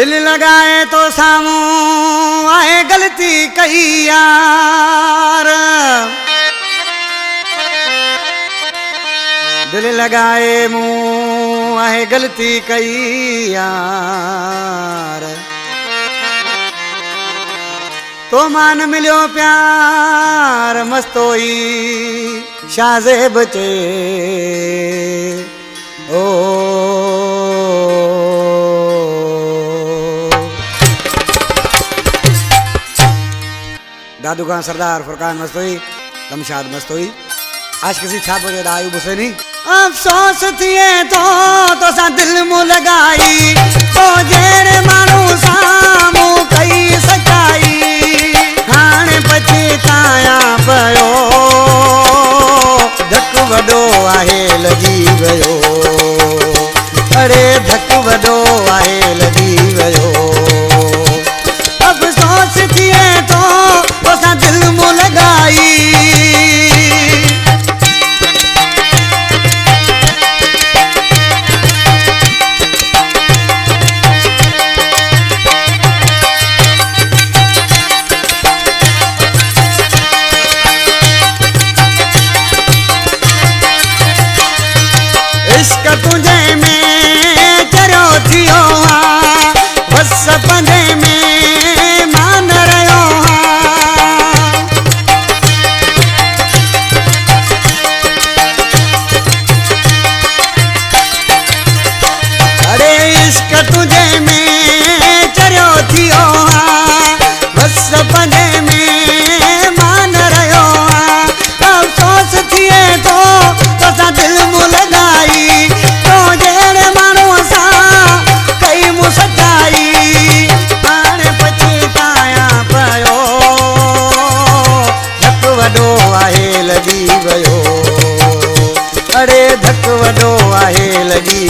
दिल लगाए तो सामू आए गलती कही यार, दिल लगाए मुँह आए गलती कही यार। तो मान मिलियो प्यार मस्तोई शाज़े बचे ओ दादू खान सरदार फुरकान मस्तोई कमशाद मस्तोई आज किसी छाप वजह आयूब हुसैनी। अफसोस थिए तो सा दिल मुँह लगाई तो जेड़े मानू सामू कई सचाई हाणे पछताया पयो धक वडो आहे लगी वयो, अरे धक वडो आहे लगी वयो। अफसोस थिए तो सा दिल मुँह लगाई इश्क तुझे में चरियो थियो हाँ बस पंजे में मान रहियो हाँ। अरे इश्क तुझे में चरियो थियो हाँ बस पंजे में मान रहियो हाँ। अफसोस थिए तो सा दिल मुँह लगाई तो जेड़े मानू सा कई मुँह सचाई हाणे पछताया पयो धक वडो आहे लगी वयो, अरे धक वडो आहे लगी